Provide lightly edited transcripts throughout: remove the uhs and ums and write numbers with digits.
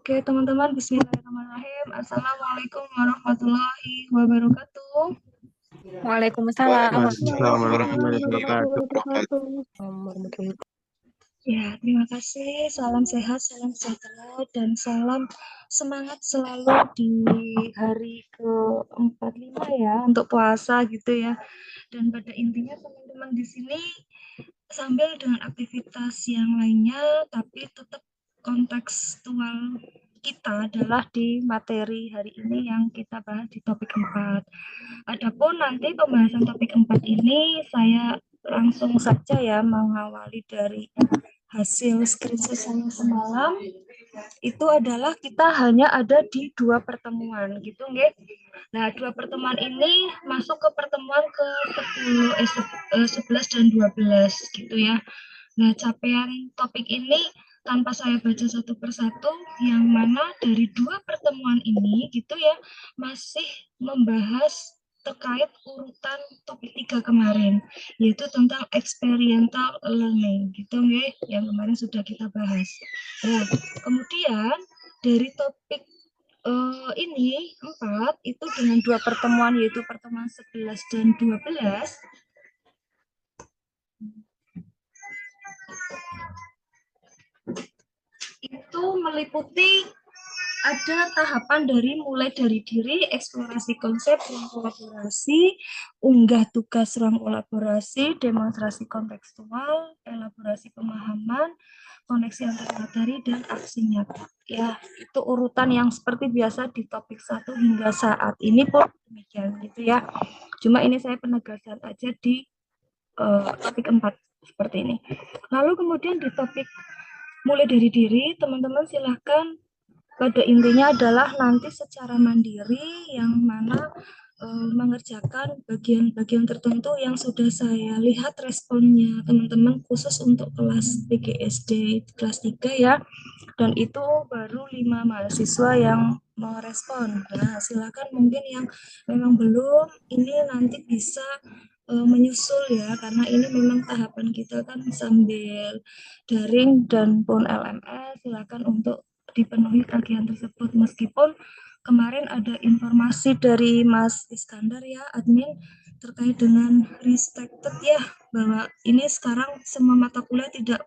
Oke, teman-teman, bismillahirrahmanirrahim. Assalamualaikum warahmatullahi wabarakatuh. Waalaikumsalam warahmatullahi wabarakatuh. warahmatullahi. Ya, terima kasih. Salam sehat, salam sejahtera, dan salam semangat selalu di hari ke-45 ya, untuk puasa gitu ya. Dan pada intinya teman-teman di sini sambil dengan aktivitas yang lainnya, tapi tetap kontekstual kita adalah di materi hari ini yang kita bahas di topik 4. Adapun nanti pembahasan topik 4 ini saya langsung saja ya mengawali dari hasil screenshot saya semalam. Itu adalah kita hanya ada di 2 pertemuan gitu nggih. Nah, 2 pertemuan ini masuk ke pertemuan ke 11 dan 12 gitu ya. Nah, capaian topik ini tanpa saya baca satu persatu, yang mana dari 2 pertemuan ini gitu ya, masih membahas terkait urutan topik 3 kemarin, yaitu tentang experiential learning gitu ya, yang kemarin sudah kita bahas. Nah, kemudian dari topik ini 4 itu dengan 2 pertemuan, yaitu pertemuan 11 dan 12 itu meliputi ada tahapan mulai dari diri, eksplorasi konsep, ruang kolaborasi, unggah tugas ruang kolaborasi, demonstrasi kontekstual, elaborasi pemahaman, koneksi antar materi, dan aksi nyata. Ya, itu urutan yang seperti biasa di topik 1 hingga saat ini pun demikian gitu ya. Cuma ini saya penegasan aja di topik 4 seperti ini. Lalu kemudian di topik mulai dari diri, teman-teman silahkan pada intinya adalah nanti secara mandiri yang mana mengerjakan bagian-bagian tertentu yang sudah saya lihat responnya teman-teman khusus untuk kelas PGSD kelas 3 ya, dan itu baru 5 mahasiswa yang merespon. Nah, silakan mungkin yang memang belum, ini nanti bisa menyusul ya, karena ini memang tahapan kita kan sambil daring dan pun LMS, silakan untuk dipenuhi tagihan tersebut. Meskipun kemarin ada informasi dari Mas Iskandar ya, admin, terkait dengan restricted ya, bahwa ini sekarang semua mata kuliah tidak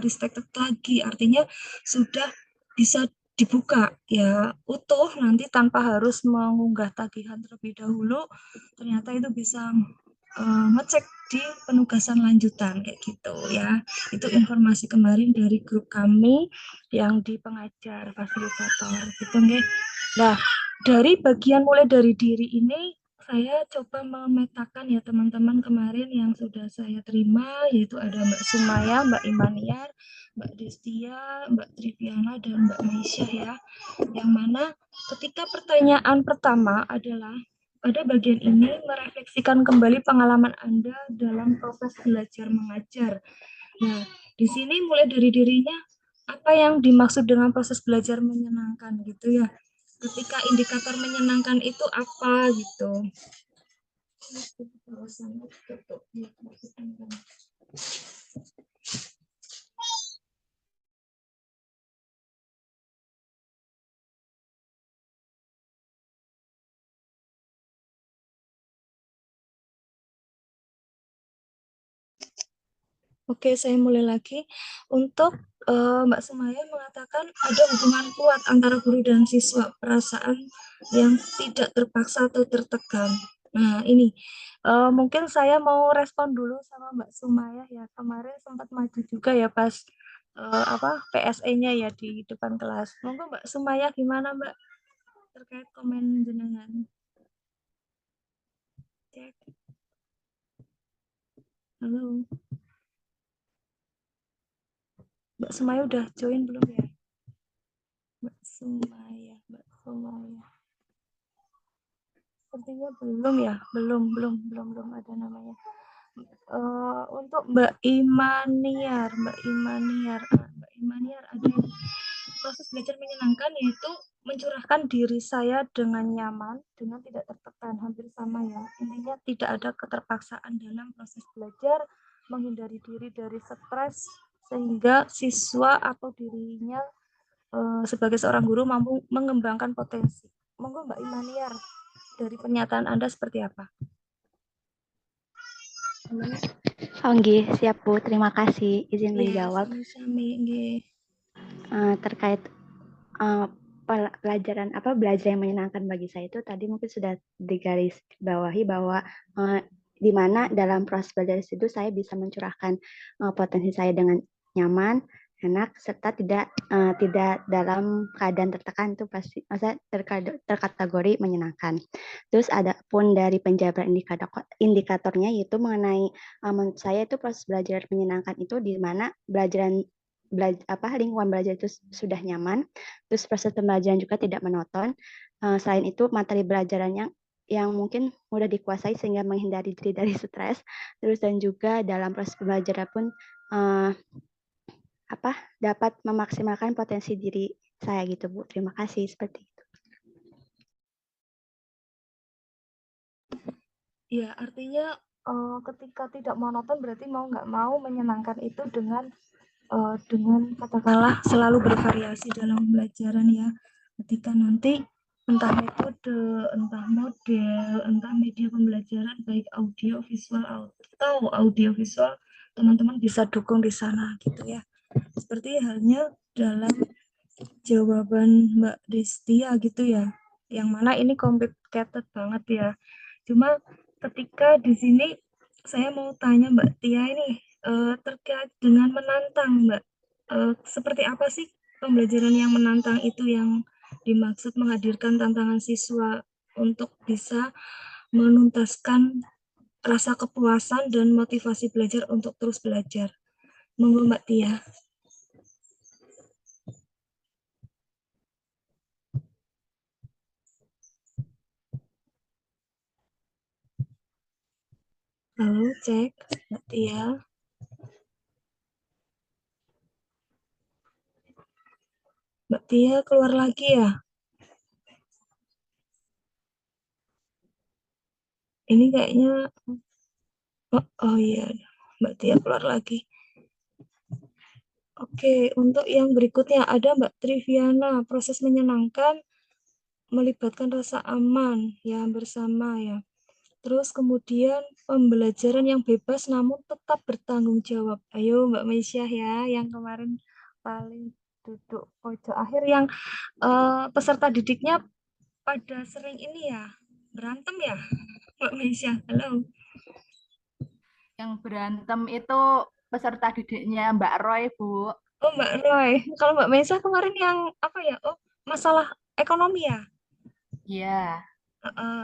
restricted lagi, artinya sudah bisa dibuka ya utuh nanti tanpa harus mengunggah tagihan terlebih dahulu. Ternyata itu bisa ngecek di penugasan lanjutan kayak gitu ya. Itu informasi kemarin dari grup kami yang di pengajar fasilitator gitu nggih. Nah, dari bagian mulai dari diri ini saya coba memetakan ya teman-teman kemarin yang sudah saya terima, yaitu ada Mbak Sumaya, Mbak Imaniar, Mbak Destia, Mbak Triviana, dan Mbak Maisha ya. Yang mana ketika pertanyaan pertama adalah pada bagian ini merefleksikan kembali pengalaman Anda dalam proses belajar mengajar. Nah, di sini mulai dari dirinya, apa yang dimaksud dengan proses belajar menyenangkan gitu ya. Ketika indikator menyenangkan itu apa gitu. Oke, saya mulai lagi. Untuk Mbak Sumaya mengatakan ada hubungan kuat antara guru dan siswa, perasaan yang tidak terpaksa atau tertekan. Nah, ini mungkin saya mau respon dulu sama Mbak Sumaya ya. Kemarin sempat maju juga ya pas PSE-nya ya di depan kelas. Monggo Mbak Sumaya gimana Mbak terkait komen jenengan? Cek. Halo. Mbak Sumaya udah join belum ya? Mbak Sumaya. Sepertinya belum ya, belum ada namanya. Untuk Mbak Imaniar ada yang proses belajar menyenangkan, yaitu mencurahkan diri saya dengan nyaman, dengan tidak tertekan, hampir sama ya. Intinya tidak ada keterpaksaan dalam proses belajar, menghindari diri dari stres, sehingga siswa atau dirinya sebagai seorang guru mampu mengembangkan potensi. Monggo Mbak Imaniar, dari pernyataan Anda seperti apa? Oh, nggih, siap Bu. Terima kasih izin Iya, menjawab sami-sami nggih. terkait pelajaran belajar yang menyenangkan bagi saya itu tadi mungkin sudah digaris bawahi bahwa di mana dalam proses belajar itu saya bisa mencurahkan potensi saya dengan nyaman, enak, serta tidak dalam keadaan tertekan itu pasti terkategori menyenangkan. Terus ada pun dari penjabaran indikatornya yaitu mengenai menurut saya itu proses belajar menyenangkan itu di mana lingkungan belajar itu sudah nyaman, terus proses pembelajaran juga tidak monoton. Selain itu materi belajarannya yang mungkin mudah dikuasai sehingga menghindari diri dari stres. Terus dan juga dalam proses pembelajaran pun dapat memaksimalkan potensi diri saya gitu Bu. Terima kasih seperti itu. Ya, artinya ketika tidak monoton berarti mau nggak mau menyenangkan itu dengan katakanlah selalu bervariasi dalam pembelajaran ya. Ketika nanti entah metode, entah model, entah media pembelajaran baik audio, visual atau audio visual, teman-teman bisa dukung di sana gitu ya. Seperti halnya dalam jawaban Mbak Destia gitu ya. Yang mana ini complicated banget ya. Cuma ketika di sini saya mau tanya Mbak Tia ini terkait dengan menantang Mbak. Seperti apa sih pembelajaran yang menantang itu yang dimaksud menghadirkan tantangan siswa untuk bisa menuntaskan rasa kepuasan dan motivasi belajar untuk terus belajar. Monggo Mbak Tia. Halo, cek Mbak Tia. Mbak Tia keluar lagi ya? Ini kayaknya, oh iya, Mbak Tia keluar lagi. Oke, untuk yang berikutnya ada Mbak Triviana, proses menyenangkan melibatkan rasa aman ya bersama ya. Terus kemudian pembelajaran yang bebas namun tetap bertanggung jawab. Ayo Mbak Meisya ya, yang kemarin paling duduk pojok akhir yang peserta didiknya pada sering ini ya, berantem ya, Mbak Meisya. Halo. Yang berantem itu peserta didiknya Mbak Roy, Bu. Oh Mbak Roy, kalau Mbak Meisya kemarin yang apa ya? Oh masalah ekonomi ya? Iya.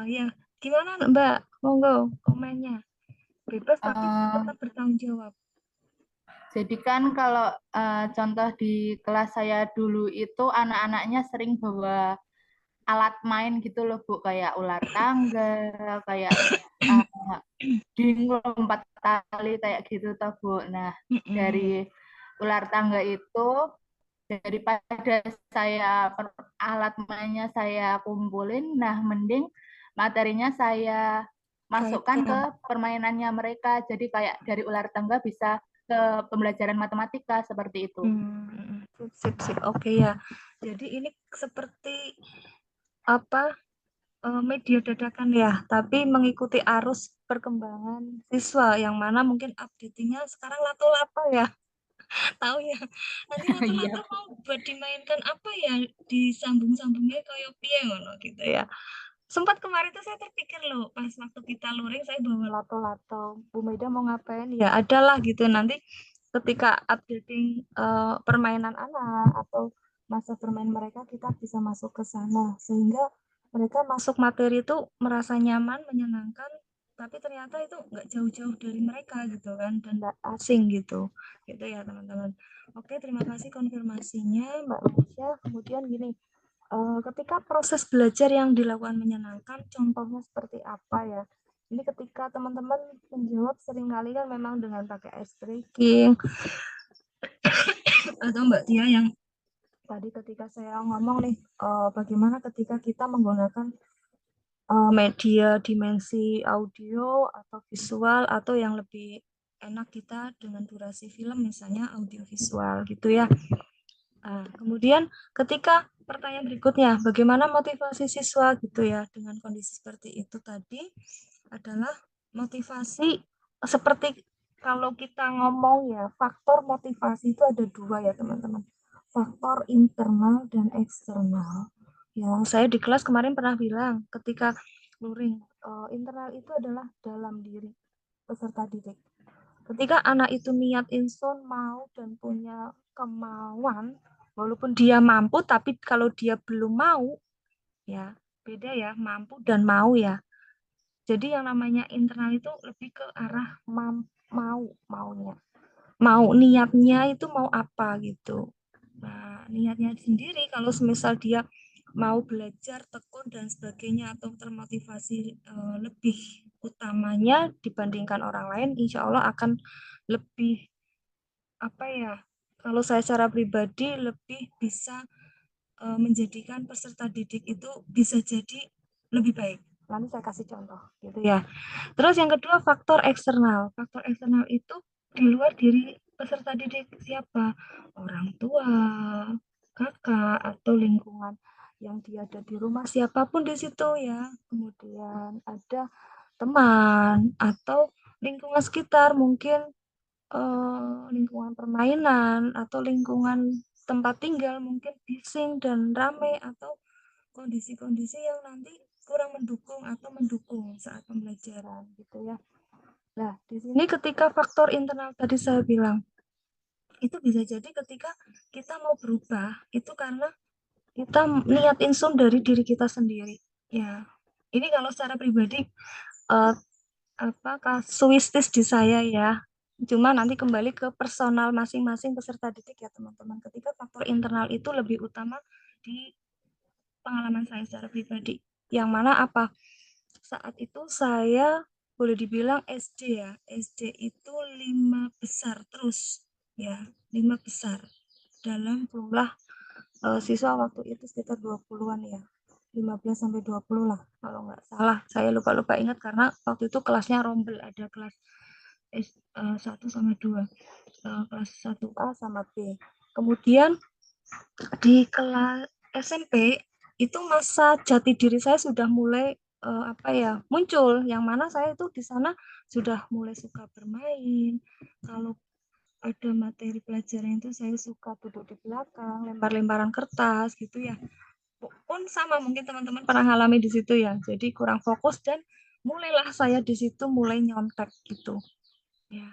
Ya, gimana Mbak? Monggo komennya. Bebas tapi Eh, tetap bertanggung jawab. jadi kan kalau contoh di kelas saya dulu itu anak-anaknya sering bawa alat main gitu loh, Bu, kayak ular tangga, kayak uh, ding lompat tali kayak gitu toh, Bu. Nah, dari ular tangga itu daripada alat mainnya saya kumpulin, nah mending materinya saya masukkan ke Kaitkan. permainannya mereka. Jadi kayak dari ular tangga bisa ke pembelajaran matematika seperti itu. Sip. Oke ya. Jadi ini seperti apa media dadakan ya, tapi mengikuti arus perkembangan siswa yang mana mungkin updatingnya sekarang lato-lato ya. Tahu ya. Nanti Iya, lato-lato mau buat dimainkan apa ya, disambung-sambungnya kayak piye ngono gitu ya. Sempat kemarin tuh saya terpikir loh, pas waktu kita luring saya bawa lato-lato. Bu Meda mau ngapain? Ya adalah gitu nanti ketika updating permainan anak atau masa bermain mereka kita bisa masuk ke sana sehingga mereka masuk materi itu merasa nyaman, menyenangkan, tapi ternyata itu nggak jauh-jauh dari mereka gitu kan dan nggak asing gitu ya teman-teman. Oke, terima kasih konfirmasinya Mbak Masya. Kemudian gini, ketika proses belajar yang dilakukan menyenangkan, contohnya seperti apa ya? Ini ketika teman-teman menjawab seringkali kan memang dengan pakai ice breaking atau Mbak Tia yang tadi ketika saya ngomong nih, bagaimana ketika kita menggunakan media dimensi audio atau visual atau yang lebih enak kita dengan durasi film misalnya audiovisual gitu ya. Nah, kemudian ketika pertanyaan berikutnya, bagaimana motivasi siswa gitu ya dengan kondisi seperti itu tadi adalah motivasi seperti kalau kita ngomong ya, faktor motivasi itu ada dua ya teman-teman. Faktor internal dan eksternal. Yang saya di kelas kemarin pernah bilang ketika luring, internal itu adalah dalam diri peserta didik. Ketika anak itu niat insun mau dan punya kemauan, walaupun dia mampu, tapi kalau dia belum mau, ya beda ya, mampu dan mau ya. Jadi yang namanya internal itu lebih ke arah maunya. Mau niatnya itu mau apa gitu. Nah, niatnya sendiri kalau semisal dia mau belajar tekun dan sebagainya atau termotivasi lebih utamanya dibandingkan orang lain, insya Allah akan lebih apa ya? Kalau saya secara pribadi lebih bisa menjadikan peserta didik itu bisa jadi lebih baik. Nanti saya kasih contoh gitu ya. Terus yang kedua faktor eksternal. Faktor eksternal itu di luar diri peserta didik siapa? Orang tua, kakak, atau lingkungan yang dia ada di rumah siapapun di situ ya. Kemudian ada teman atau lingkungan sekitar mungkin lingkungan permainan atau lingkungan tempat tinggal mungkin bising dan ramai atau kondisi-kondisi yang nanti kurang mendukung atau mendukung saat pembelajaran gitu ya. Nah, di sini ketika faktor internal tadi saya bilang, itu bisa jadi ketika kita mau berubah, itu karena kita niat insun dari diri kita sendiri. Ya, ini kalau secara pribadi, kasuistis di saya ya. Cuma nanti kembali ke personal masing-masing peserta didik ya teman-teman. Ketika faktor internal itu lebih utama di pengalaman saya secara pribadi. Yang mana apa? Saat itu saya boleh dibilang SD ya. SD itu 5 besar terus ya, 5 besar dalam jumlah siswa waktu itu sekitar 20-an ya. 15 sampai 20 lah kalau nggak salah. Saya lupa-lupa ingat karena waktu itu kelasnya rombel, ada kelas 1 sama 2. Kelas 1A sama B. Kemudian di kelas SMP itu masa jati diri saya sudah mulai muncul, yang mana saya itu di sana sudah mulai suka bermain. Kalau ada materi pelajaran itu saya suka duduk di belakang, lempar-lemparan kertas gitu ya. Pun sama mungkin teman-teman pernah ngalami di situ ya. Jadi kurang fokus dan mulailah saya di situ mulai nyontek gitu. Ya,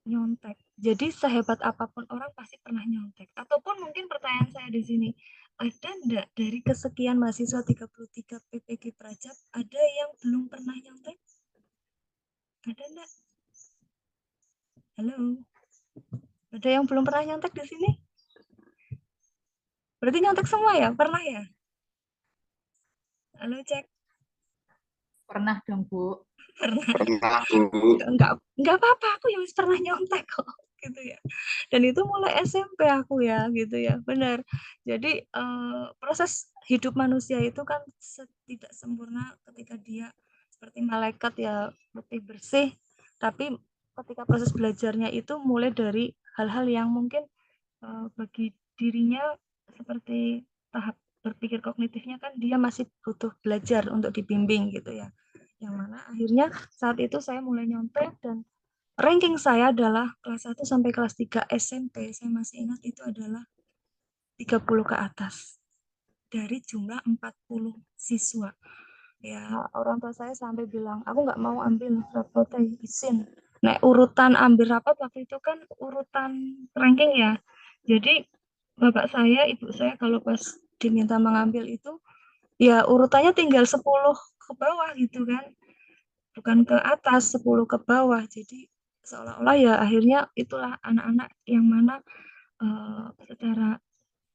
nyontek. Jadi sehebat apapun orang pasti pernah nyontek. Ataupun mungkin pertanyaan saya di sini, ada enggak dari kesekian mahasiswa 33 PPG Prajab ada yang belum pernah nyontek? Ada enggak? Halo. Ada yang belum pernah nyontek di sini? Berarti nyontek semua ya? Pernah ya? Halo, cek. Pernah dong, Bu. Pernah. Pernah, Bu. Enggak apa-apa, aku yang pernah nyontek kok gitu ya. Dan itu mulai SMP aku ya gitu ya. Benar. Jadi proses hidup manusia itu kan tidak sempurna ketika dia seperti malaikat ya lebih bersih, tapi ketika proses belajarnya itu mulai dari hal-hal yang mungkin bagi dirinya seperti tahap berpikir kognitifnya kan dia masih butuh belajar untuk dibimbing gitu ya. Yang mana akhirnya saat itu saya mulai nyontek dan ranking saya adalah kelas 1 sampai kelas 3 SMP. Saya masih ingat itu adalah 30 ke atas dari jumlah 40 siswa. Ya, orang tua saya sampai bilang, aku nggak mau ambil rapot izin. Nah, urutan ambil rapat waktu itu kan urutan ranking ya. Jadi bapak saya, ibu saya kalau pas diminta mengambil itu, ya urutannya tinggal 10 ke bawah gitu kan. Bukan ke atas, 10 ke bawah. Jadi seolah-olah ya akhirnya itulah anak-anak yang mana secara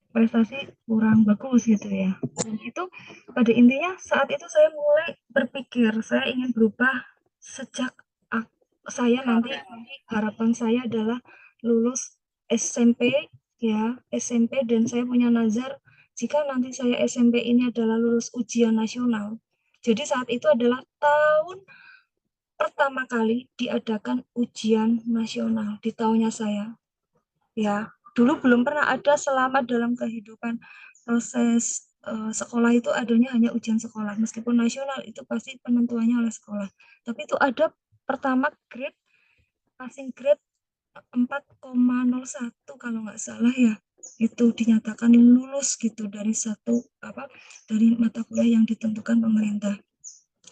prestasi kurang bagus gitu ya. Dan itu pada intinya saat itu saya mulai berpikir saya ingin berubah sejak saya nanti harapan saya adalah lulus SMP ya, SMP dan saya punya nazar jika nanti saya SMP ini adalah lulus ujian nasional. Jadi saat itu adalah tahun pertama kali diadakan ujian nasional di tahunnya saya. Ya, dulu belum pernah ada selama dalam kehidupan proses sekolah itu adanya hanya ujian sekolah. Meskipun nasional itu pasti penentuannya oleh sekolah. Tapi itu ada pertama grade, passing grade 4,01 kalau nggak salah ya. Itu dinyatakan lulus gitu dari dari mata kuliah yang ditentukan pemerintah.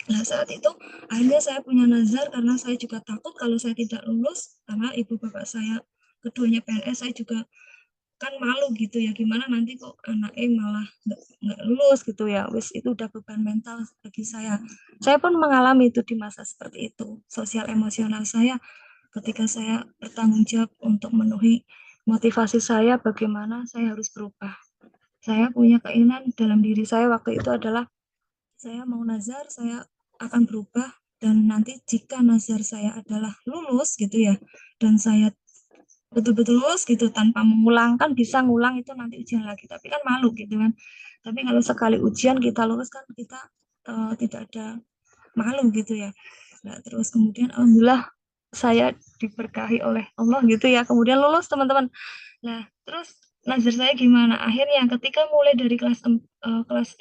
Nah, saat itu akhirnya saya punya nazar karena saya juga takut kalau saya tidak lulus karena ibu bapak saya keduanya PNS, saya juga kan malu gitu ya, gimana nanti kok anaknya malah nggak lulus gitu ya, wis itu udah beban mental bagi saya. Saya pun mengalami itu di masa seperti itu, sosial emosional saya ketika saya bertanggung jawab untuk memenuhi motivasi saya bagaimana saya harus berubah. Saya punya keinginan dalam diri saya waktu itu adalah saya mau nazar, saya akan berubah dan nanti jika nazar saya adalah lulus gitu ya, dan saya betul-betul lulus gitu tanpa mengulang, kan bisa ngulang itu nanti ujian lagi, tapi kan malu gitu kan. Tapi kalau sekali ujian kita lulus kan kita tidak ada malu gitu ya. Nah, terus kemudian alhamdulillah saya diberkahi oleh Allah gitu ya, kemudian lulus teman-teman. Nah, terus nazar saya gimana? Akhirnya ketika mulai dari kelas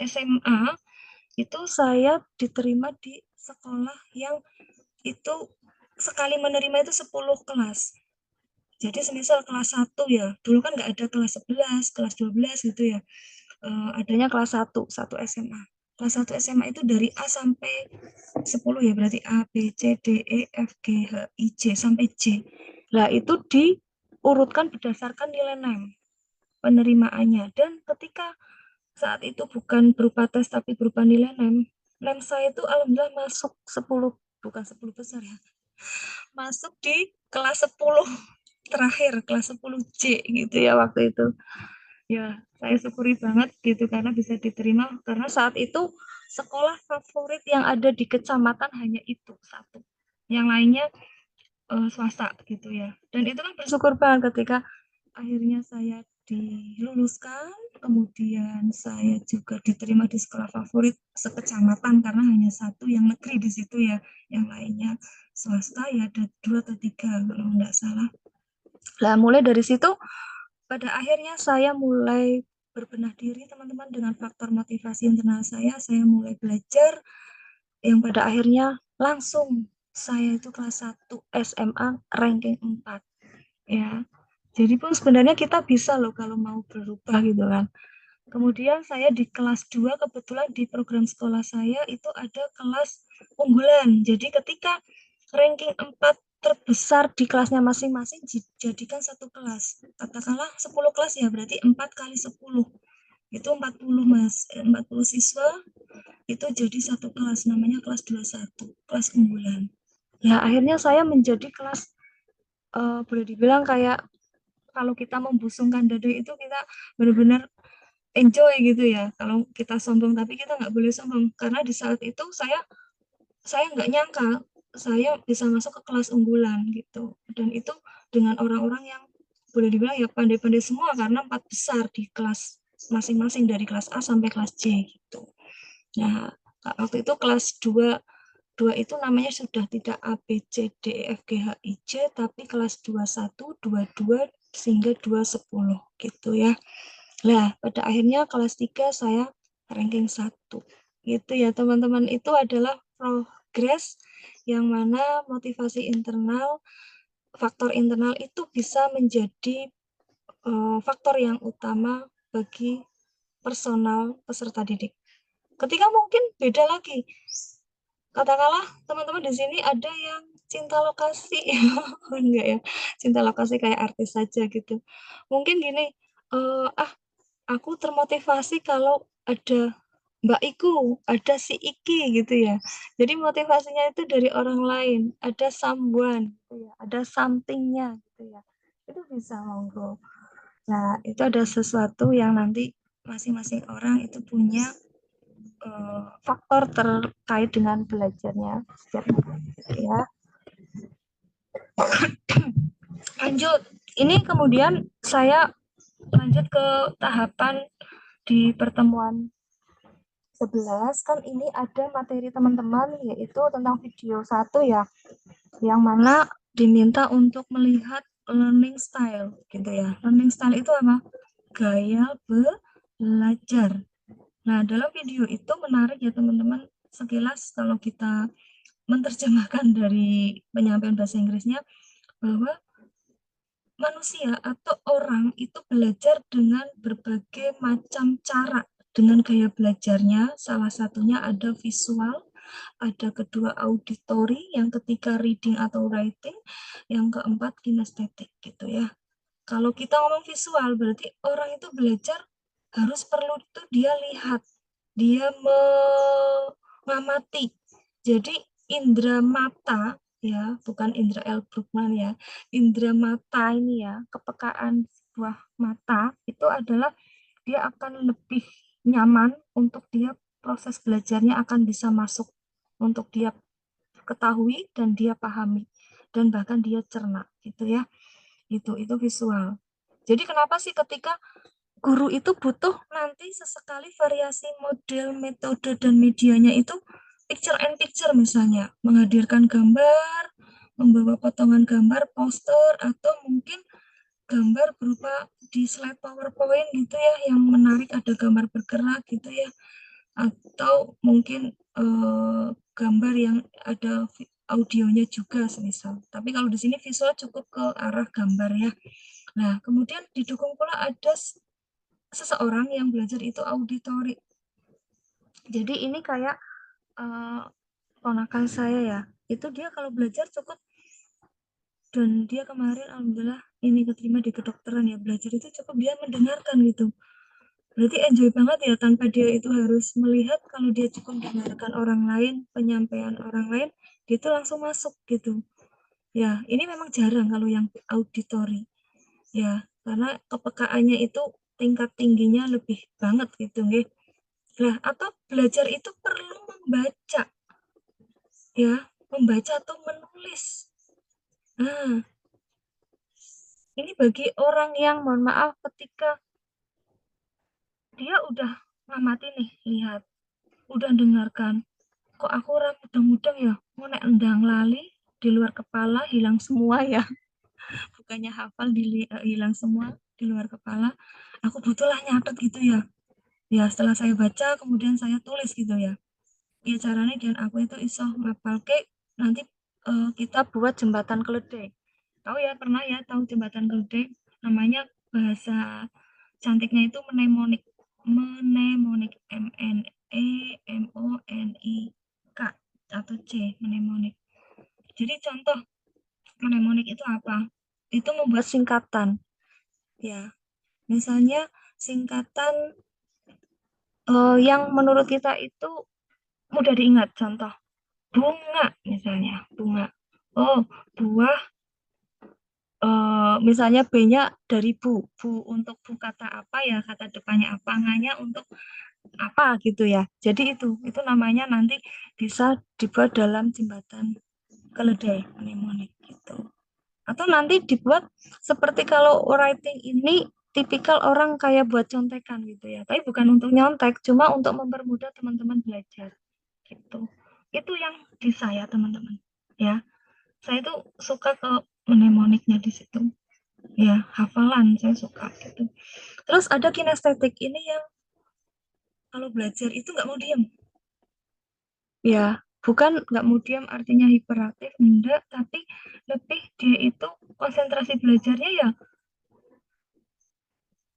SMA itu saya diterima di sekolah yang itu sekali menerima itu 10 kelas. Jadi semisal kelas 1 ya, dulu kan nggak ada kelas 11, kelas 12 gitu ya. Adanya kelas 1 SMA. Kelas 1 SMA itu dari A sampai 10 ya, berarti A, B, C, D, E, F, G, H, I, J sampai J. Nah, itu diurutkan berdasarkan nilai NEM penerimaannya. Dan ketika saat itu bukan berupa tes tapi berupa nilai NEM. NEM saya itu alhamdulillah masuk 10, bukan 10 besar ya. Masuk di kelas 10 terakhir, kelas 10C gitu ya waktu itu. Ya, saya syukuri banget gitu karena bisa diterima karena saat itu sekolah favorit yang ada di kecamatan hanya itu satu. Yang lainnya swasta gitu ya. Dan itu kan bersyukur banget ketika akhirnya saya diluluskan, kemudian saya juga diterima di sekolah favorit sekecamatan karena hanya satu yang negeri di situ ya, yang lainnya swasta ya ada 2 atau 3 kalau nggak salah. Nah, mulai dari situ pada akhirnya saya mulai berbenah diri teman-teman dengan faktor motivasi internal saya mulai belajar yang pada akhirnya langsung saya itu kelas 1 SMA ranking 4 ya. Jadi pun sebenarnya kita bisa loh kalau mau berubah gitu kan. Kemudian saya di kelas 2 kebetulan di program sekolah saya itu ada kelas unggulan. Jadi ketika ranking 4 terbesar di kelasnya masing-masing dijadikan satu kelas. Katakanlah 10 kelas ya berarti 4 kali 10. Itu 40 Mas, 40 siswa itu jadi satu kelas namanya kelas 21, kelas unggulan. Ya akhirnya saya menjadi kelas boleh dibilang kayak kalau kita membusungkan dada itu kita benar-benar enjoy gitu ya. Kalau kita sombong tapi kita nggak boleh sombong karena di saat itu saya nggak nyangka saya bisa masuk ke kelas unggulan gitu. Dan itu dengan orang-orang yang boleh dibilang ya pandai-pandai semua karena 4 besar di kelas masing-masing dari kelas A sampai kelas C gitu. Nah, waktu itu kelas 2 itu namanya sudah tidak A, B, C, D, E, F, G, H, I, J, tapi kelas 21, 22, sehingga 210 gitu ya. Nah, pada akhirnya kelas 3 saya ranking 1. Gitu ya teman-teman, itu adalah progres yang mana motivasi internal, faktor internal itu bisa menjadi faktor yang utama bagi personal peserta didik. Ketika mungkin beda lagi, katakanlah teman-teman di sini ada yang cinta lokasi, enggak ya, cinta lokasi kayak artis saja gitu. Mungkin gini, aku termotivasi kalau ada Mbak Iku, ada si Iki gitu ya. Jadi motivasinya itu dari orang lain, ada someone, gitu ya, ada something-nya gitu ya. Itu bisa monggo. Nah, itu ada sesuatu yang nanti masing-masing orang itu punya faktor terkait dengan belajarnya ya. Lanjut, ini kemudian saya lanjut ke tahapan di pertemuan 11 kan ini ada materi teman-teman yaitu tentang video 1 ya, yang mana diminta untuk melihat learning style gitu ya. Learning style itu apa? Gaya belajar. Nah, dalam video itu menarik ya teman-teman, sekilas kalau kita menerjemahkan dari penyampaian bahasa Inggrisnya, bahwa manusia atau orang itu belajar dengan berbagai macam cara. Dengan gaya belajarnya, salah satunya ada visual, ada kedua auditory, yang ketiga reading atau writing, yang keempat kinestetik gitu ya. Kalau kita ngomong visual, berarti orang itu belajar harus perlu itu dia lihat, dia mengamati. Jadi indera mata ya, bukan indera L. Brookman ya, indera mata ini ya, kepekaan sebuah mata itu adalah dia akan lebih nyaman untuk dia proses belajarnya akan bisa masuk untuk dia ketahui dan dia pahami dan bahkan dia cerna gitu ya. Itu visual. Jadi kenapa sih ketika guru itu butuh nanti sesekali variasi model, metode, dan medianya itu picture and picture misalnya, menghadirkan gambar, membawa potongan gambar, poster, atau mungkin gambar berupa di slide PowerPoint gitu ya, yang menarik, ada gambar bergerak gitu ya, atau mungkin gambar yang ada audionya juga semisal. Tapi kalau di sini visual cukup ke arah gambar ya. Nah, kemudian didukung pula ada seseorang yang belajar itu auditory. Jadi ini kayak ponakan saya ya, itu dia kalau belajar cukup, dan dia kemarin alhamdulillah ini keterima di kedokteran ya, belajar itu cukup dia mendengarkan gitu. Berarti enjoy banget ya, tanpa dia itu harus melihat, kalau dia cukup mendengarkan orang lain, penyampaian orang lain, dia itu langsung masuk gitu. Ya, ini memang jarang kalau yang auditory. Ya, karena kepekaannya itu tingkat tingginya lebih banget gitu nggih. Nah, atau belajar itu perlu membaca. Ya, membaca atau menulis. Nah, ini bagi orang yang mohon maaf ketika dia udah ngamati nih, lihat, udah dengarkan, kok aku ora mudeng-mudeng ya, mau nek endang lali di luar kepala hilang semua ya. Bukannya hafal hilang semua di luar kepala, aku butuhlah nyatet gitu ya. Ya setelah saya baca kemudian saya tulis gitu ya. Ya caranya dan aku itu iso ngapalke nanti kita buat jembatan keledai. Tahu ya, pernah ya tahu jembatan keledai? Namanya bahasa cantiknya itu mnemonik. Mnemonik, MNEMONIK atau C, mnemonik. Jadi contoh mnemonik itu apa? Itu membuat singkatan. Ya, misalnya singkatan yang menurut kita itu mudah diingat. Contoh bunga misalnya, bunga. Oh, buah, misalnya B-nya dari bu untuk bu kata apa ya, kata depannya apa, nganya untuk apa gitu ya. Jadi itu namanya nanti bisa dibuat dalam jembatan keledai mnemonik gitu. Atau nanti dibuat seperti kalau writing ini tipikal orang kayak buat contekan gitu ya. Tapi bukan untuk nyontek, cuma untuk mempermudah teman-teman belajar gitu. Itu yang di saya teman-teman. Ya, saya tuh suka ke mnemoniknya di situ. Ya, hafalan saya suka gitu. Terus ada kinestetik ini yang kalau belajar itu nggak mau diem. Ya, bukan nggak mau diam artinya hiperaktif, enggak, tapi lebih dia itu konsentrasi belajarnya ya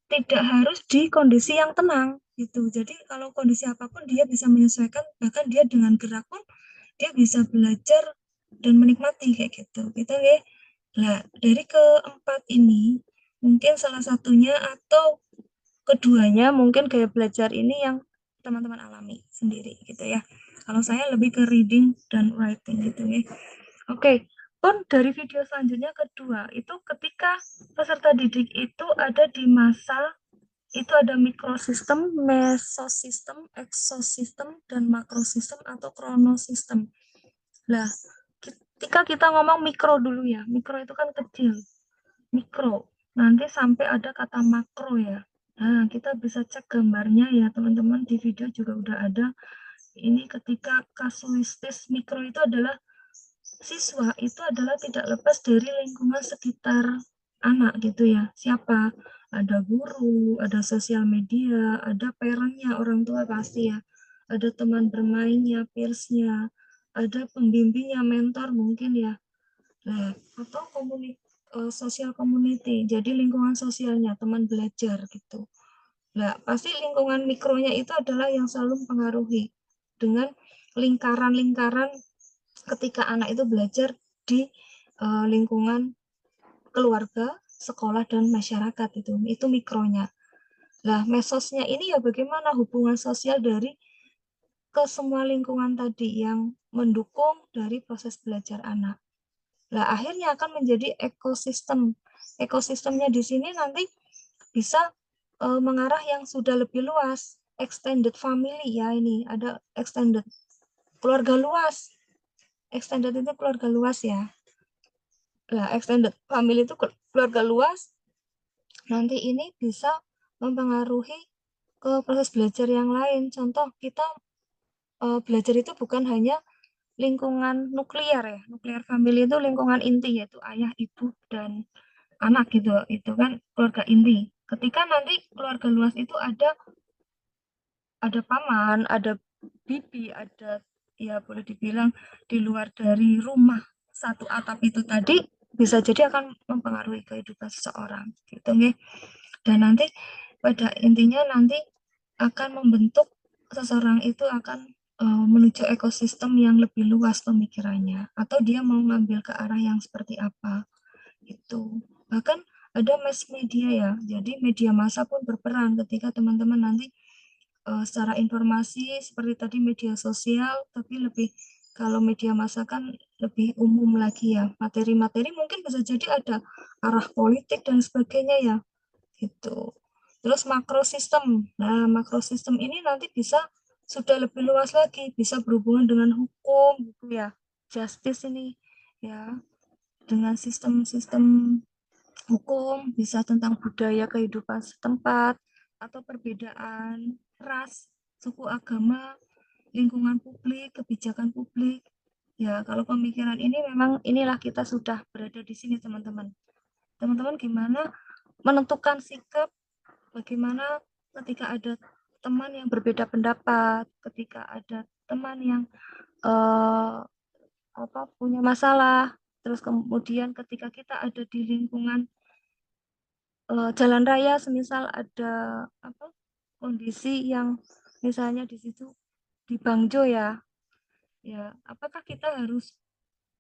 tidak harus di kondisi yang tenang gitu. Jadi kalau kondisi apapun dia bisa menyesuaikan, bahkan dia dengan gerak pun dia bisa belajar dan menikmati kayak gitu. Gitu ya. Nah, dari keempat ini mungkin salah satunya atau keduanya mungkin gaya belajar ini yang teman-teman alami sendiri gitu ya. Kalau saya lebih ke reading dan writing gitu ya. Oke, pun dari video selanjutnya kedua, itu ketika peserta didik itu ada di masa, itu ada mikrosistem, mesosistem, eksosistem, dan makrosistem atau kronosistem. Nah, ketika kita ngomong mikro dulu ya, mikro itu kan kecil, mikro, nanti sampai ada kata makro ya. Nah, kita bisa cek gambarnya ya teman-teman, di video juga udah ada. Ini ketika kasuistis mikro itu adalah siswa itu adalah tidak lepas dari lingkungan sekitar anak gitu ya. Siapa? Ada guru, ada sosial media, ada parentnya, orang tua pasti ya. Ada teman bermainnya, peersnya, ada pembimbingnya, mentor mungkin ya. Nah, atau sosial community, jadi lingkungan sosialnya, teman belajar gitu. Nah, pasti lingkungan mikronya itu adalah yang selalu mempengaruhi dengan lingkaran-lingkaran ketika anak itu belajar di lingkungan keluarga, sekolah, dan masyarakat itu mikronya. Nah, mesosnya ini ya bagaimana hubungan sosial dari ke semua lingkungan tadi yang mendukung dari proses belajar anak. Nah, akhirnya akan menjadi ekosistem. Ekosistemnya di sini nanti bisa mengarah yang sudah lebih luas, extended family ya, ini ada extended keluarga luas. Extended itu keluarga luas ya. Nah, extended family itu keluarga luas. Nanti ini bisa mempengaruhi ke proses belajar yang lain. Contoh kita belajar itu bukan hanya lingkungan nuklir ya. Nuklir family itu lingkungan inti, yaitu ayah, ibu, dan anak gitu. Itu kan keluarga inti. Ketika nanti keluarga luas itu ada paman, ada bibi, ada ya boleh dibilang di luar dari rumah satu atap itu tadi, bisa jadi akan mempengaruhi kehidupan seseorang gitu nih. Dan nanti pada intinya nanti akan membentuk seseorang itu akan menuju ekosistem yang lebih luas pemikirannya, atau dia mau ngambil ke arah yang seperti apa itu. Bahkan ada mass media ya, jadi media massa pun berperan ketika teman-teman nanti secara informasi seperti tadi media sosial, tapi lebih kalau media massa kan lebih umum lagi ya, materi-materi mungkin bisa jadi ada arah politik dan sebagainya ya gitu. Terus makrosistem, nah makrosistem ini nanti bisa sudah lebih luas lagi, bisa berhubungan dengan hukum gitu ya, justice ini ya, dengan sistem-sistem hukum, bisa tentang budaya kehidupan setempat, atau perbedaan ras, suku, agama, lingkungan publik, kebijakan publik. Ya, kalau pemikiran ini memang inilah kita sudah berada di sini, teman-teman. Teman-teman gimana menentukan sikap, bagaimana ketika ada teman yang berbeda pendapat, ketika ada teman yang punya masalah, terus kemudian ketika kita ada di lingkungan jalan raya, semisal ada kondisi yang misalnya di situ di Bangjo ya, apakah kita harus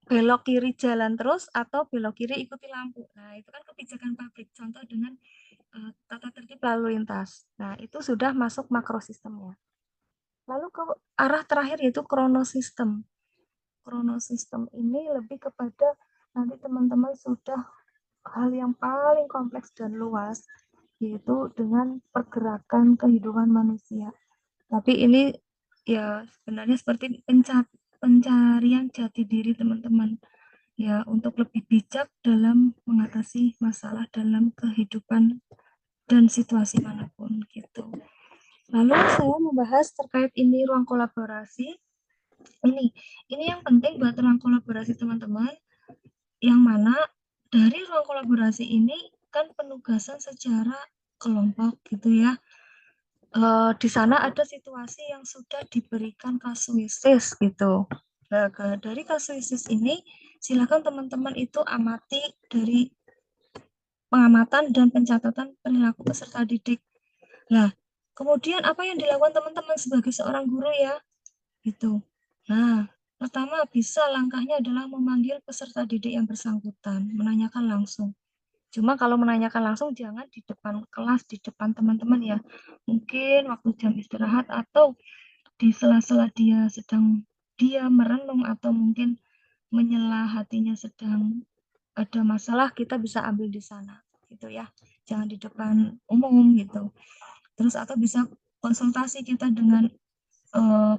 belok kiri jalan terus atau belok kiri ikuti lampu? Nah, itu kan kebijakan publik, contoh dengan tata tertib lalu lintas. Nah, itu sudah masuk makrosistemnya. Lalu ke arah terakhir yaitu kronosistem. Kronosistem ini lebih kepada nanti teman-teman sudah hal yang paling kompleks dan luas, yaitu dengan pergerakan kehidupan manusia. Tapi ini ya sebenarnya seperti pencarian jati diri teman-teman ya, untuk lebih bijak dalam mengatasi masalah dalam kehidupan dan situasi manapun gitu. Lalu saya membahas terkait ini ruang kolaborasi. Ini yang penting buat ruang kolaborasi teman-teman, yang mana dari ruang kolaborasi ini kan penugasan secara kelompok gitu ya. Di sana ada situasi yang sudah diberikan kasuisis gitu. Nah, dari kasuisis ini silakan teman-teman itu amati dari pengamatan dan pencatatan perilaku peserta didik. Nah, kemudian apa yang dilakukan teman-teman sebagai seorang guru ya? Gitu. Nah, pertama bisa langkahnya adalah memanggil peserta didik yang bersangkutan, menanyakan langsung. Cuma kalau menanyakan langsung jangan di depan kelas, di depan teman-teman ya. Mungkin waktu jam istirahat atau di sela-sela dia merenung atau mungkin menyela hatinya sedang ada masalah, kita bisa ambil di sana gitu ya. Jangan di depan umum gitu. Terus atau bisa konsultasi kita dengan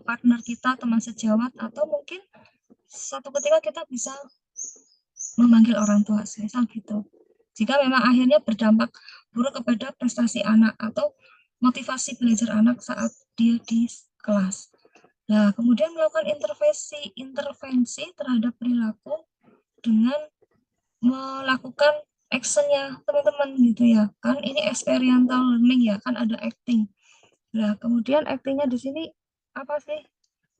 partner kita, teman sejawat, atau mungkin satu ketika kita bisa memanggil orang tua, misal gitu. Jika memang akhirnya berdampak buruk kepada prestasi anak atau motivasi belajar anak saat dia di kelas. Nah, kemudian melakukan intervensi terhadap perilaku dengan melakukan actionnya teman-teman gitu ya kan, ini experiential learning ya kan, ada acting. Nah kemudian actingnya di sini apa sih,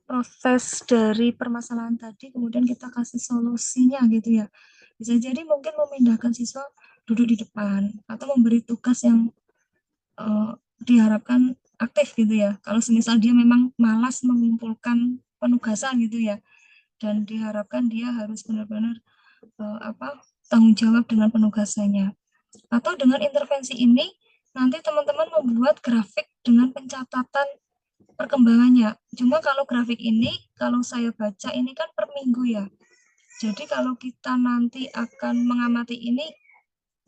proses dari permasalahan tadi kemudian kita kasih solusinya gitu ya. Bisa jadi mungkin memindahkan siswa duduk di depan atau memberi tugas yang diharapkan aktif gitu ya. Kalau semisal dia memang malas mengumpulkan penugasan gitu ya, dan diharapkan dia harus benar-benar tanggung jawab dengan penugasannya. Atau dengan intervensi ini nanti teman-teman membuat grafik dengan pencatatan perkembangannya. Cuma kalau grafik ini kalau saya baca ini kan per minggu ya. Jadi kalau kita nanti akan mengamati ini,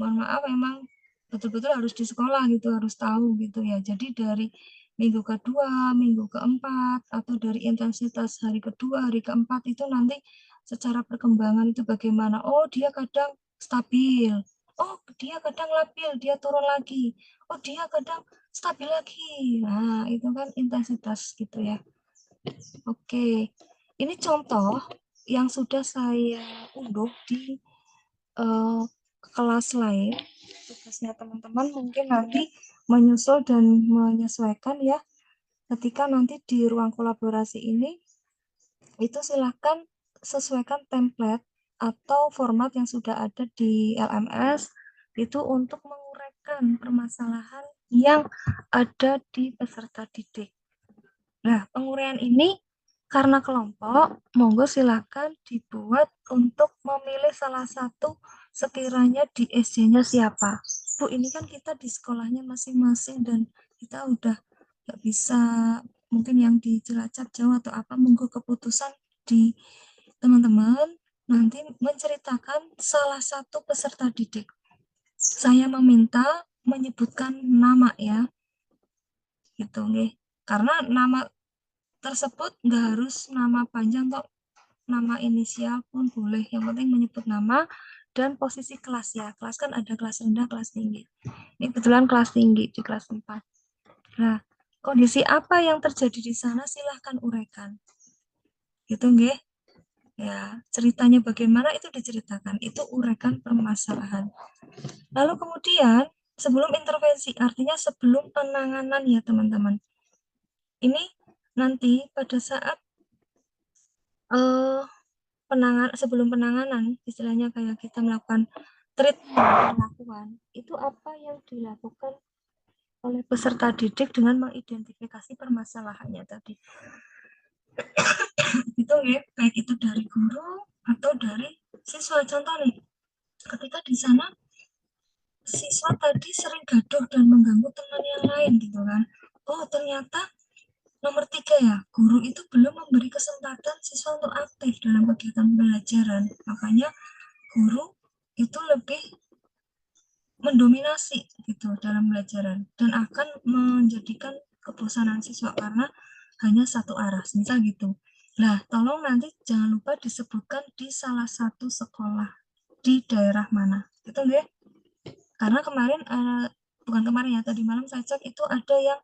mohon maaf memang betul-betul harus di sekolah gitu, harus tahu gitu ya. Jadi dari minggu kedua, minggu keempat, atau dari intensitas hari kedua, hari keempat itu nanti secara perkembangan itu bagaimana. Oh dia kadang stabil, oh dia kadang labil, dia turun lagi, oh dia kadang stabil lagi. Nah itu kan intensitas gitu ya. Oke, ini contoh yang sudah saya unduh di kelas lain. Tugasnya teman-teman mungkin nanti menyusul dan menyesuaikan ya. Ketika nanti di ruang kolaborasi ini, itu silahkan sesuaikan template atau format yang sudah ada di LMS itu untuk menguraikan permasalahan yang ada di peserta didik. Nah, penguraian ini karena kelompok, monggo silakan dibuat untuk memilih salah satu sekiranya di SJ-nya siapa. Bu, ini kan kita di sekolahnya masing-masing dan kita udah nggak bisa, mungkin yang di Cilacap jauh atau apa, monggo keputusan di teman-teman nanti menceritakan salah satu peserta didik. Saya meminta menyebutkan nama ya, gitu nih. Karena nama tersebut nggak harus nama panjang atau nama inisial pun boleh, yang penting menyebut nama dan posisi kelas ya. Kelas kan ada kelas rendah, kelas tinggi. Ini kebetulan kelas tinggi di kelas 4. Nah, kondisi apa yang terjadi di sana silahkan uraikan. Gitu nggih. Ya, ceritanya bagaimana itu diceritakan, itu uraikan permasalahan. Lalu kemudian sebelum intervensi, artinya sebelum penanganan ya teman-teman. Ini nanti pada saat sebelum penanganan, istilahnya kayak kita melakukan treatment perlakuan, itu apa yang dilakukan oleh peserta didik dengan mengidentifikasi permasalahannya tadi. Itu ya, baik itu dari guru atau dari siswa. Contoh nih, ketika di sana siswa tadi sering gaduh dan mengganggu teman yang lain gitu kan. Oh ternyata nomor 3 ya, guru itu belum memberi kesempatan siswa untuk aktif dalam kegiatan pembelajaran. Makanya guru itu lebih mendominasi gitu dalam pembelajaran dan akan menjadikan kebosanan siswa karena hanya satu arah, misal gitu. Nah, tolong nanti jangan lupa disebutkan di salah satu sekolah di daerah mana, gitu ya. Karena kemarin, bukan kemarin ya, tadi malam saya cek itu ada yang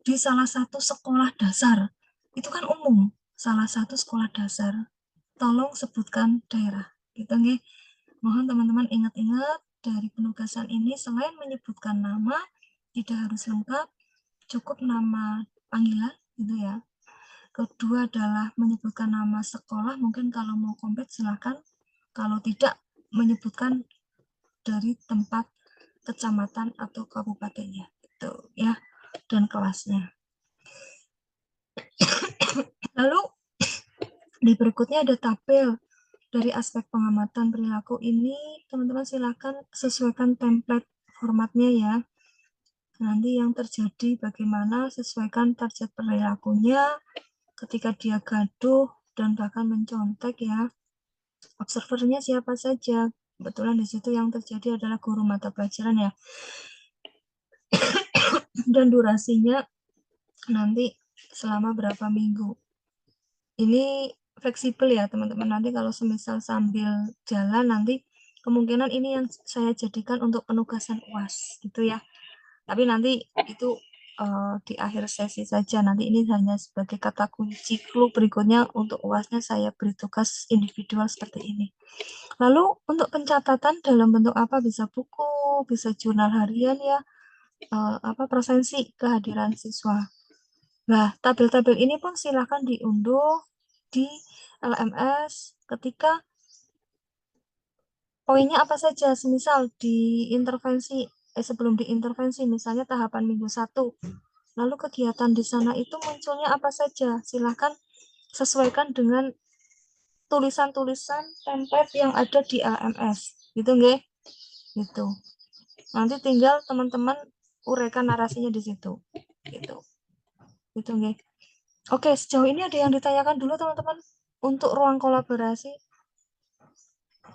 di salah satu sekolah dasar. Itu kan umum, salah satu sekolah dasar. Tolong sebutkan daerah, gitu ya. Mohon teman-teman ingat-ingat dari penugasan ini selain menyebutkan nama, tidak harus lengkap, cukup nama panggilan gitu ya. Kedua adalah menyebutkan nama sekolah, mungkin kalau mau komplit silahkan, kalau tidak menyebutkan dari tempat kecamatan atau kabupatennya gitu ya, dan kelasnya. Lalu di berikutnya ada tabel. Dari aspek pengamatan perilaku ini, teman-teman silakan sesuaikan template formatnya ya. Nanti yang terjadi bagaimana, sesuaikan target perilakunya ketika dia gaduh dan bahkan mencontek ya. Observernya siapa saja. Kebetulan di situ yang terjadi adalah guru mata pelajaran ya. Dan durasinya nanti selama berapa minggu. Ini fleksibel ya teman-teman, nanti kalau semisal sambil jalan nanti kemungkinan ini yang saya jadikan untuk penugasan UAS gitu ya, tapi nanti itu di akhir sesi saja. Nanti ini hanya sebagai kata kunci clue berikutnya untuk UASnya saya beri tugas individual seperti ini. Lalu untuk pencatatan dalam bentuk apa? Bisa buku, bisa jurnal harian ya, presensi kehadiran siswa. Nah, tabel-tabel ini pun silakan diunduh di LMS ketika poinnya apa saja, semisal di intervensi, sebelum diintervensi, misalnya tahapan minggu 1, lalu kegiatan di sana itu munculnya apa saja, silakan sesuaikan dengan tulisan-tulisan template yang ada di LMS, gitu nggih? Gitu. Nanti tinggal teman-teman uraikan narasinya di situ, gitu. Gitu nggih. Oke, sejauh ini ada yang ditanyakan dulu teman-teman untuk ruang kolaborasi.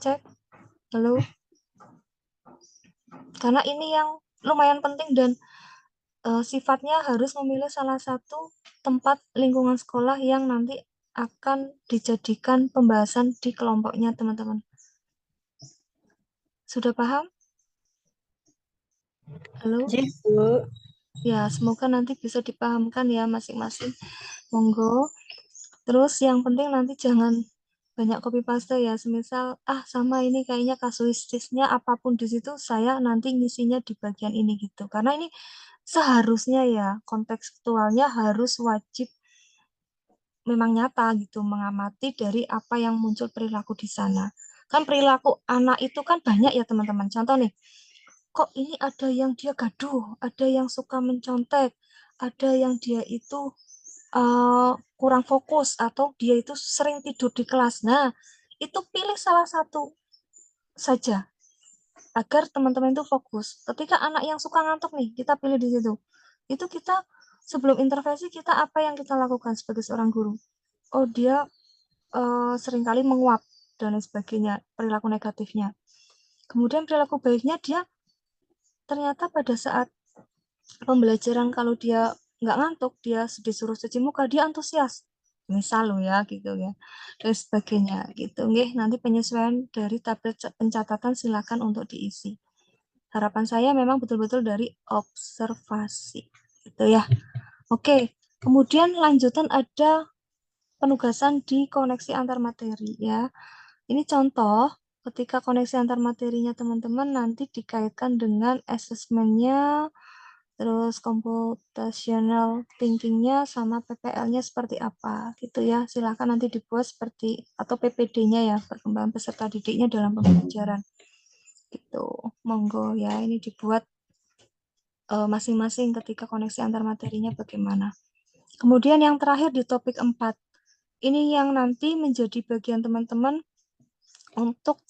Cek. Halo. Karena ini yang lumayan penting dan sifatnya harus memilih salah satu tempat lingkungan sekolah yang nanti akan dijadikan pembahasan di kelompoknya, teman-teman. Sudah paham? Halo? Ya, semoga nanti bisa dipahamkan ya masing-masing. Monggo. Terus yang penting nanti jangan banyak copy paste ya. Semisal, sama ini kayaknya kasuistisnya apapun di situ, saya nanti ngisinya di bagian ini gitu. Karena ini seharusnya ya, kontekstualnya harus wajib memang nyata gitu, mengamati dari apa yang muncul perilaku di sana. Kan perilaku anak itu kan banyak ya teman-teman. Contoh nih, kok ini ada yang dia gaduh, ada yang suka mencontek, ada yang dia itu kurang fokus, atau dia itu sering tidur di kelas. Nah, itu pilih salah satu saja agar teman-teman itu fokus. Ketika anak yang suka ngantuk nih, kita pilih di situ. Itu kita sebelum intervensi kita apa yang kita lakukan sebagai seorang guru? Oh, dia seringkali menguap dan lain sebagainya, perilaku negatifnya. Kemudian perilaku baiknya dia ternyata pada saat pembelajaran kalau dia nggak ngantuk, dia disuruh cuci muka, dia antusias. Misal lo ya, gitu ya. Dan sebagainya, gitu. Nggih, nanti penyesuaian dari tabel pencatatan silakan untuk diisi. Harapan saya memang betul-betul dari observasi, gitu ya. Oke, kemudian lanjutan ada penugasan di koneksi antar materi ya. Ini contoh ketika koneksi antar materinya teman-teman nanti dikaitkan dengan asesmennya, terus computational thinking-nya sama PPL-nya seperti apa gitu ya. Silakan nanti dibuat seperti atau PPD-nya ya, perkembangan peserta didiknya dalam pembelajaran. Gitu. Monggo ya, ini dibuat masing-masing ketika koneksi antar materinya bagaimana. Kemudian yang terakhir di topik 4. Ini yang nanti menjadi bagian teman-teman untuk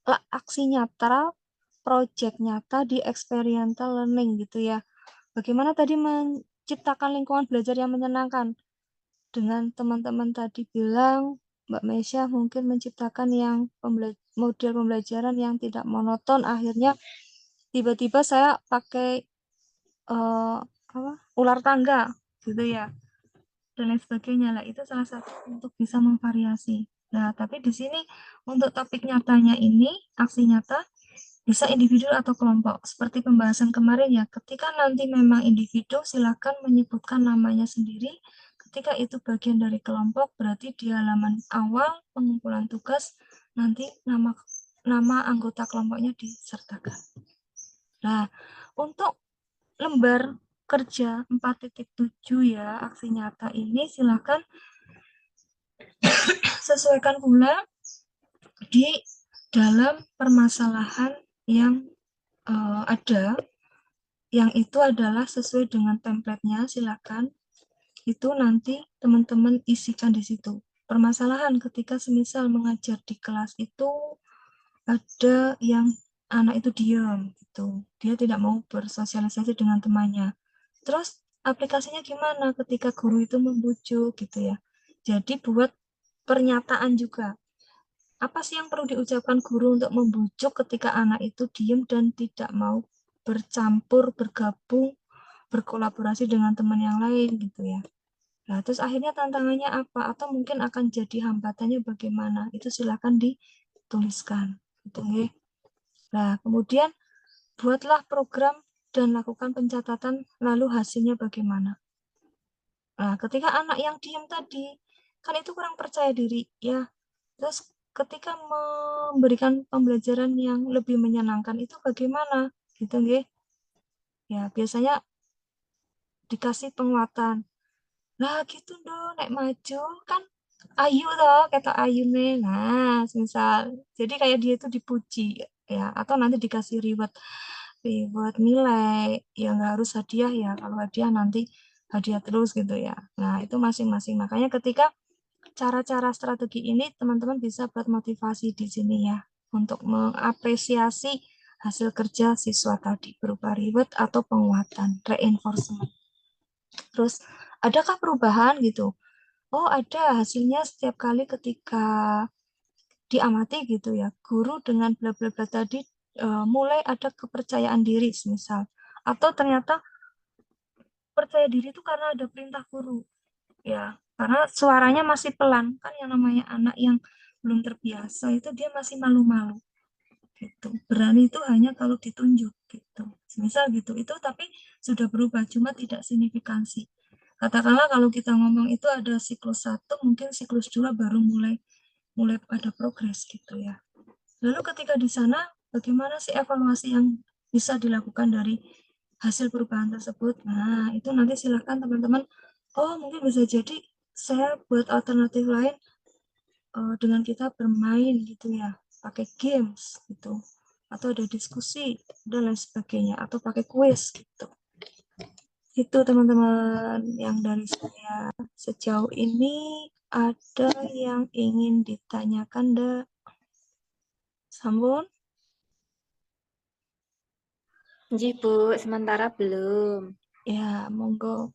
aksi nyata, project nyata di experiential learning gitu ya. Bagaimana tadi menciptakan lingkungan belajar yang menyenangkan? Dengan teman-teman tadi bilang, Mbak Mesya mungkin menciptakan yang model pembelajaran yang tidak monoton. Akhirnya tiba-tiba saya pakai ular tangga gitu ya, dan lain sebagainya lah. Itu salah satu untuk bisa memvariasi. Nah, tapi di sini untuk topik nyatanya ini, aksi nyata, bisa individu atau kelompok. Seperti pembahasan kemarin ya, ketika nanti memang individu, silakan menyebutkan namanya sendiri. Ketika itu bagian dari kelompok, berarti di halaman awal pengumpulan tugas, nanti nama anggota kelompoknya disertakan. Nah, untuk lembar kerja 4.7 ya, aksi nyata ini silakan sesuaikan pula di dalam permasalahan yang ada, yang itu adalah sesuai dengan template-nya. Silakan itu nanti teman-teman isikan di situ. Permasalahan ketika semisal mengajar di kelas itu ada yang anak itu diam gitu, dia tidak mau bersosialisasi dengan temannya. Terus aplikasinya gimana ketika guru itu membujuk gitu ya. Jadi buat pernyataan juga. Apa sih yang perlu diucapkan guru untuk membujuk ketika anak itu diam dan tidak mau bercampur, bergabung, berkolaborasi dengan teman yang lain gitu ya. Nah, terus akhirnya tantangannya apa? Atau mungkin akan jadi hambatannya bagaimana? Itu silakan dituliskan. Gitu, ya. Nah, kemudian buatlah program dan lakukan pencatatan lalu hasilnya bagaimana. Nah, ketika anak yang diam tadi, kan itu kurang percaya diri ya. Terus ketika memberikan pembelajaran yang lebih menyenangkan itu bagaimana? Gitu nggih. Ya, biasanya dikasih penguatan. Nah, gitu dong, nek maju kan ayu toh, kata ayune. Nah, misal jadi kayak dia itu dipuji ya, atau nanti dikasih reward nilai, ya nggak harus hadiah ya, kalau hadiah nanti hadiah terus gitu ya. Nah, itu masing-masing. Makanya ketika cara-cara strategi ini teman-teman bisa buat motivasi di sini ya, untuk mengapresiasi hasil kerja siswa tadi berupa reward atau penguatan, reinforcement. Terus, adakah perubahan gitu? Oh, ada hasilnya setiap kali ketika diamati gitu ya. Guru dengan bla bla bla tadi mulai ada kepercayaan diri misal. Atau ternyata percaya diri itu karena ada perintah guru. Ya, karena suaranya masih pelan. Kan yang namanya anak yang belum terbiasa itu dia masih malu-malu gitu. Berani itu hanya kalau ditunjuk gitu. Misal gitu. Itu tapi sudah berubah, cuma tidak signifikansi. Katakanlah kalau kita ngomong itu ada siklus 1, mungkin siklus 2 baru mulai mulai ada progres gitu ya. Lalu ketika di sana, bagaimana sih evaluasi yang bisa dilakukan dari hasil perubahan tersebut? Nah, itu nanti silakan teman-teman. Oh, mungkin bisa jadi saya buat alternatif lain dengan kita bermain gitu ya, pakai games gitu, atau ada diskusi dan lain sebagainya, atau pakai kuis gitu. Itu teman-teman yang dari saya sejauh ini. Ada yang ingin ditanyakan, Dak? Sampun? Nggih, Bu, sementara belum. Ya, monggo.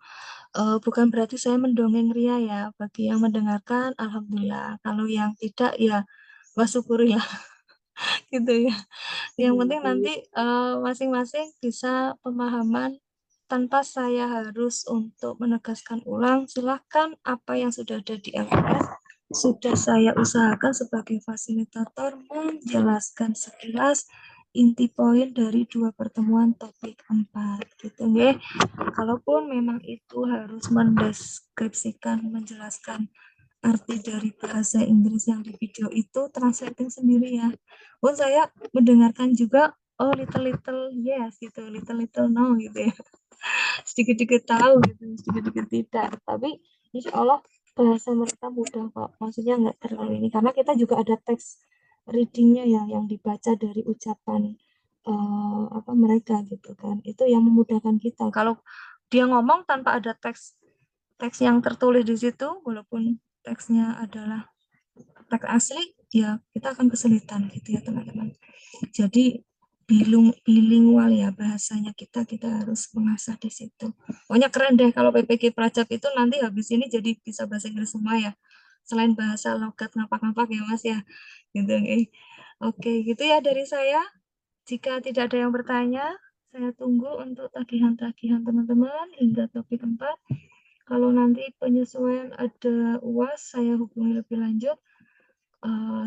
Bukan berarti saya mendongeng ria ya. Bagi yang mendengarkan, alhamdulillah. Kalau yang tidak, ya syukurlah gitu ya. Yang penting nanti masing-masing bisa pemahaman tanpa saya harus untuk menegaskan ulang. Silahkan apa yang sudah ada di LMS sudah saya usahakan sebagai fasilitator menjelaskan sekilas inti poin dari 2 pertemuan topik 4 gitu nggih. Kalaupun memang itu harus mendeskripsikan, menjelaskan arti dari bahasa Inggris yang di video itu, translating sendiri ya. Oh, saya mendengarkan juga, oh little yes gitu, little no gitu ya. Sedikit-sedikit tahu gitu, sedikit-sedikit tidak. Tapi insya Allah bahasa mereka mudah kok. Maksudnya nggak terlalu ini. Karena kita juga ada teks readingnya ya, yang dibaca dari ucapan apa mereka gitu kan. Itu yang memudahkan kita. Kalau dia ngomong tanpa ada teks yang tertulis di situ, walaupun teksnya adalah teks asli, ya kita akan kesulitan gitu ya teman-teman. Jadi bilingual ya bahasanya kita harus mengasah di situ. Pokoknya keren deh kalau PPG Prajab itu nanti habis ini jadi bisa bahasa Inggris semua ya. Selain bahasa logat ngapak-ngapak ya Mas ya. Gitu. Oke, gitu ya dari saya. Jika tidak ada yang bertanya, saya tunggu untuk tagihan-tagihan teman-teman hingga topik 4. Kalau nanti penyesuaian ada UAS, saya hubungi lebih lanjut.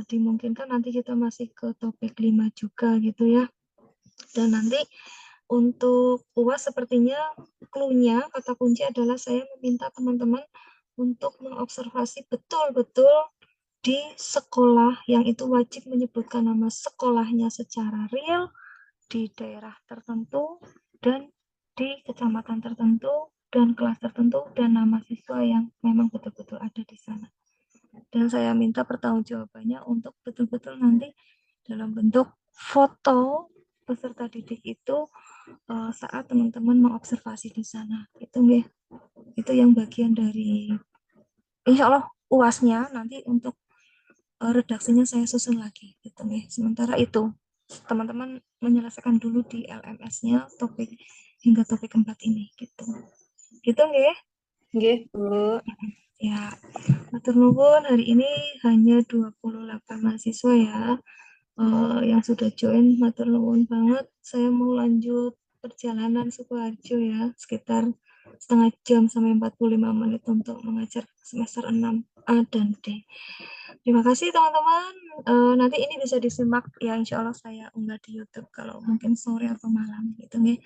Dimungkinkan nanti kita masih ke topik 5 juga gitu ya. Dan nanti untuk UAS sepertinya clue-nya, kata kunci adalah saya meminta teman-teman untuk mengobservasi betul-betul di sekolah yang itu wajib menyebutkan nama sekolahnya secara real di daerah tertentu dan di kecamatan tertentu dan kelas tertentu dan nama siswa yang memang betul-betul ada di sana. Dan saya minta pertanggungjawabannya untuk betul-betul nanti dalam bentuk foto peserta didik itu saat teman-teman mengobservasi di sana. Itu yang bagian dari insya Allah UASnya nanti untuk redaksinya saya susun lagi gitu nih. Sementara itu teman-teman menyelesaikan dulu di LMS-nya topik hingga topik 4 ini gitu. Gitu nggih? Nggih, Bu. Ya, matur nuwun, hari ini hanya 28 mahasiswa ya yang sudah join, matur nuwun banget. Saya mau lanjut perjalanan Sukoharjo ya, sekitar setengah jam sampai 45 menit untuk mengajar semester 6 A dan D. Terima kasih teman-teman. Nanti ini bisa disimak ya, insya Allah saya unggah di YouTube kalau mungkin sore atau malam gitu nih.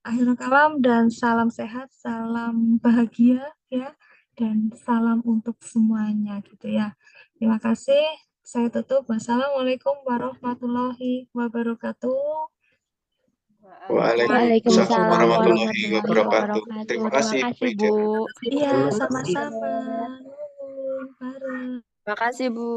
Akhirul kalam dan salam sehat, salam bahagia ya, dan salam untuk semuanya gitu ya. Terima kasih. Saya tutup. Wassalamualaikum warahmatullahi wabarakatuh. Waalaikumsalam Waalaikumsalam warahmatullahi warahmatullahi wabarakatuh. wabarakatuh. Terima Terima kasih, Bu kasih, Ica. Bu. Iya, Terima kasih, sama-sama. Bu. Nuhun, bareng. Terima kasih, Bu.